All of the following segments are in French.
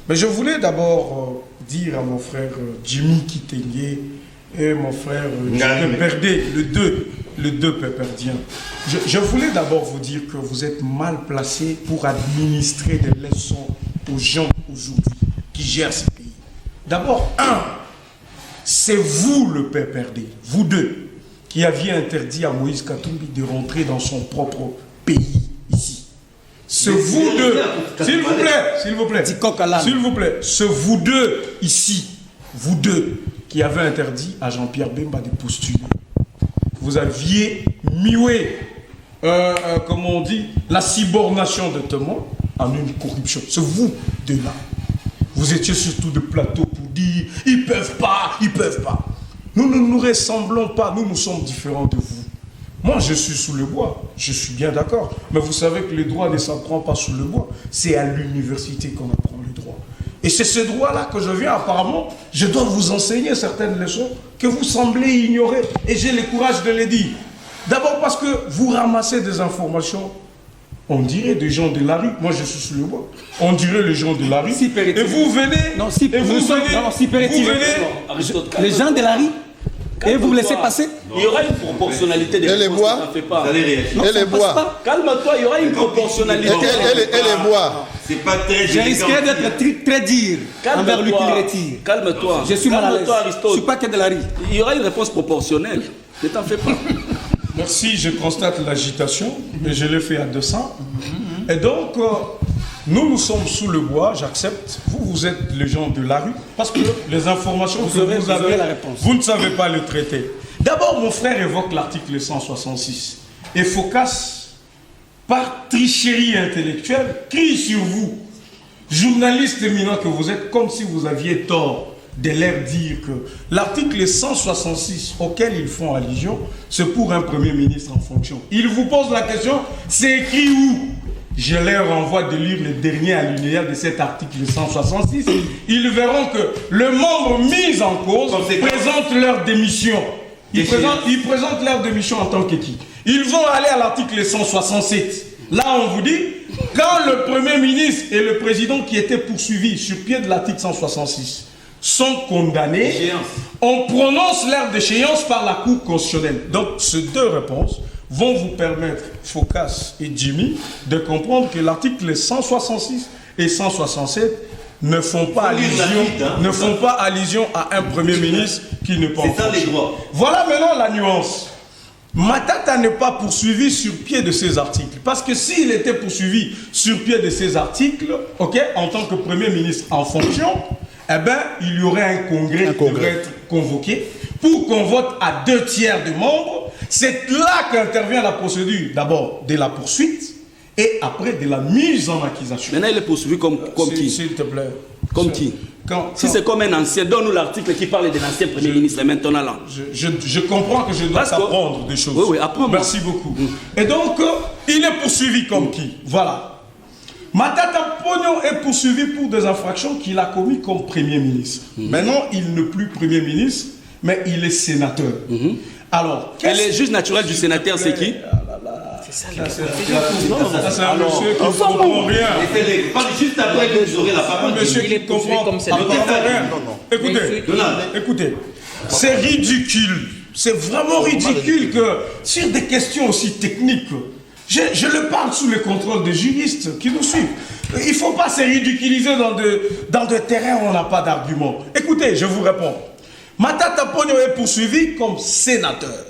Mais je voulais d'abord dire à mon frère Jimmy Kitenge et mon frère Perdé, le deux péperdien. Je voulais d'abord vous dire que vous êtes mal placé pour administrer des leçons aux gens aujourd'hui qui gèrent ce pays. D'abord, c'est vous le péperdé, vous deux, qui aviez interdit à Moïse Katumbi de rentrer dans son propre pays ici. Ce vous deux, s'il vous plaît, ce vous deux ici, vous deux, qui avez interdit à Jean-Pierre Bemba de postuler. Vous aviez mué, comment on dit, la subornation de Thomas en une corruption. C'est vous deux-là. Vous étiez surtout de plateau pour dire « ils peuvent pas ». Nous ne nous ressemblons pas, nous sommes différents de vous. Moi, je suis sous le bois, je suis bien d'accord. Mais vous savez que le droit ne s'apprend pas sous le bois. C'est à l'université qu'on apprend le droit. Et c'est ce droit-là que je viens, apparemment, je dois vous enseigner certaines leçons que vous semblez ignorer. Et j'ai le courage de les dire. D'abord parce que vous ramassez des informations, on dirait des gens de la rue. Moi, je suis sous le bois. On dirait les gens de la rue. Et vous venez... Les gens de la rue. Et vous laissez passer. Il y aura une proportionnalité des les bois. Et les bois. Calme-toi, il y aura une proportionnalité. Et les bois. C'est pas très J'ai risqué d'être très dur envers lui qu'il retire. Calme-toi. Je suis mal à l'aise. Aristote. Je ne suis pas que de la rue. Il y aura une réponse proportionnelle. Ne t'en fais pas. Merci, je constate l'agitation, mais je l'ai fait à 200. Et donc, nous sommes sous le bois, j'accepte. Vous êtes les gens de la rue, parce que les informations que vous avez, la réponse. Vous ne savez pas le traiter. D'abord, mon frère évoque l'article 166. Et Phocas, par tricherie intellectuelle, crie sur vous, journaliste éminent que vous êtes, comme si vous aviez tort de leur dire que l'article 166 auquel ils font allusion, c'est pour un Premier ministre en fonction. Ils vous posent la question, c'est écrit où? Je leur envoie de lire le dernier alinéa de cet article 166. Ils verront que le membre mis en cause présente leur démission. Ils présentent leur démission en tant qu'équipe. Ils vont aller à l'article 167. Là, on vous dit, quand le Premier ministre et le président qui étaient poursuivis sur pied de l'article 166 sont condamnés, on prononce leur déchéance par la Cour constitutionnelle. Donc, ces deux réponses vont vous permettre, Phocas et Jimmy, de comprendre que l'article 166 et 167 ne font pas allusion à un Premier ministre qui ne pense pas. Voilà maintenant la nuance. Matata n'est pas poursuivi sur pied de ces articles. Parce que s'il était poursuivi sur pied de ces articles, en tant que Premier ministre en fonction, eh bien, il y aurait un congrès qui devrait être convoqué pour qu'on vote à 2/3 des membres. C'est là qu'intervient la procédure, d'abord de la poursuite et après de la mise en accusation. Maintenant, il est poursuivi comme qui? S'il te plaît. Comme qui? Si c'est comme un ancien, donne-nous l'article qui parle de l'ancien Premier ministre maintenant là. Je comprends que je dois apprendre des choses. Oui, apprends. Merci beaucoup. Et donc, il est poursuivi comme qui? Voilà. Matata Pognon est poursuivi pour des infractions qu'il a commises comme Premier ministre. Maintenant, il n'est plus Premier ministre, mais il est sénateur. Alors, et le juge naturel du sénateur, c'est qui? C'est un monsieur qui ne comprend rien. Juste après que vous aurez la parole. Monsieur qui ne comprend rien. Écoutez, c'est ridicule. C'est vraiment ridicule que sur des questions aussi techniques, je le parle sous le contrôle des juristes qui nous suivent. Il ne faut pas se ridiculiser dans des terrains où on n'a pas d'argument. Écoutez, je vous réponds. Matata Pognon est poursuivi comme sénateur.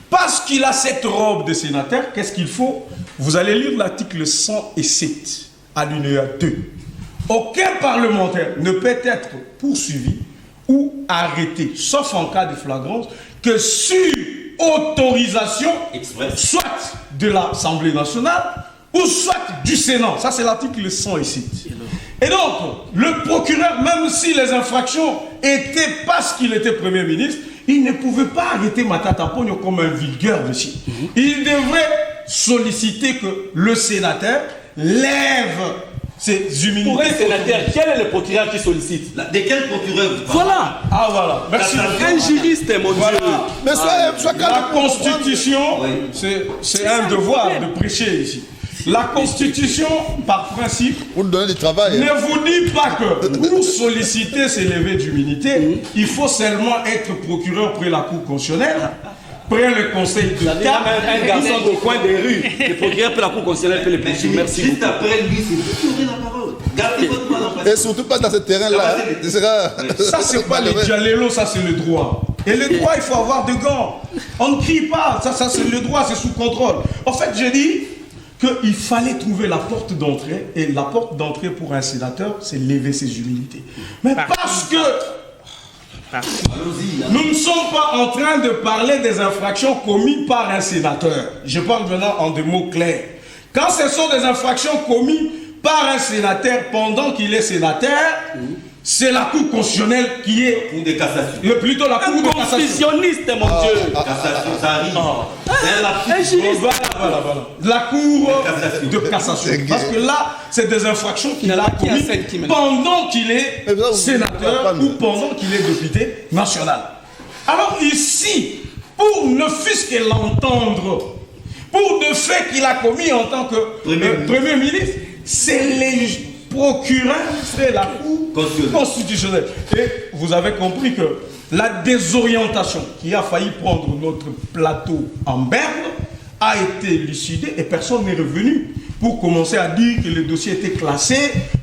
Parce qu'il a cette robe de sénateur, qu'est-ce qu'il faut? Vous allez lire l'article 107, alinéa 2. Aucun parlementaire ne peut être poursuivi ou arrêté, sauf en cas de flagrance, que sur autorisation, soit de l'Assemblée nationale, ou soit du Sénat. Ça, c'est l'article 107. Et donc, le procureur, même si les infractions étaient parce qu'il était Premier ministre, il ne pouvait pas arrêter Matata Pognon comme un vulgaire monsieur. Il devrait solliciter que le sénateur lève ses humilités. Pour un sénateur, quel est le procureur qui sollicite? De quel procureur vous parlez? Voilà. Ah voilà. Merci. Un juriste, mon Dieu. Mais la Constitution, c'est un devoir de prêcher ici. La Constitution, par principe, Pour nous donner du travail. ne vous dit pas que pour solliciter ces levées d'immunité, il faut seulement être procureur près la Cour constitutionnelle, près le Conseil d'État. Un garçon au coin des rues, le procureur peut la Cour constitutionnelle peut les poursuivre. Merci. Juste après lui, c'est vous qui aurez la parole. Gardez votre mal en place. Et surtout pas dans ce terrain-là. Ça, c'est pas les dialélos, ça, c'est le droit. Et le droit, il faut avoir de gants. On ne crie pas, ça c'est le droit, c'est sous contrôle. En fait, j'ai dit qu'il fallait trouver la porte d'entrée, et la porte d'entrée pour un sénateur, c'est lever ses humilités. Mais parce que nous ne sommes pas en train de parler des infractions commises par un sénateur. Je parle maintenant en des mots clairs. Quand ce sont des infractions commises par un sénateur pendant qu'il est sénateur, c'est la Cour constitutionnelle qui est... Cour de cassation. Plutôt la Cour de cassation. Constitutionniste, mon Dieu. Cassation, ça arrive. C'est un lapsus. Voilà. La Cour de cassation. Parce que là, c'est des infractions qu'il a commises pendant qu'il est sénateur ou pendant qu'il est député national. Alors ici, pour ne fût-ce que l'entendre, pour des faits qu'il a commis en tant que Premier ministre, c'est les procureurs, c'est la Cour constitutionnelle. Et vous avez compris que la désorientation qui a failli prendre notre plateau en berne a été élucidée et personne n'est revenu pour commencer à dire que le dossier était classé,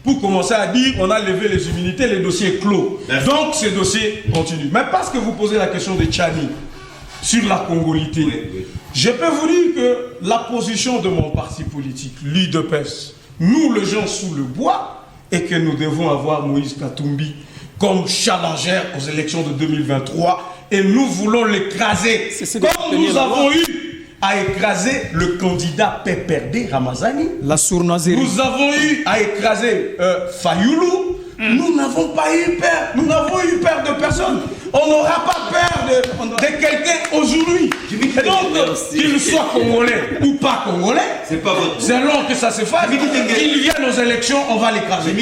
pour commencer à dire qu'on a levé les immunités, le dossier est clos. Donc ce dossier continue. Mais parce que vous posez la question de Tchani sur la congolité, je peux vous dire que la position de mon parti politique, l'UDPS, nous les gens sous le bois, et que nous devons avoir Moïse Katumbi comme challenger aux élections de 2023, et nous voulons l'écraser, comme nous avons eu à écraser le candidat PPRD Ramazani. La sournoiserie. Nous avons eu à écraser Fayoulou. Nous n'avons pas eu peur. Nous n'avons eu peur de personne. On n'aura pas peur de quelqu'un aujourd'hui. Et donc, qu'il soit congolais ou pas congolais, C'est pas votre. selon que ça se fasse, qu'il vienne aux élections, on va l'écraser.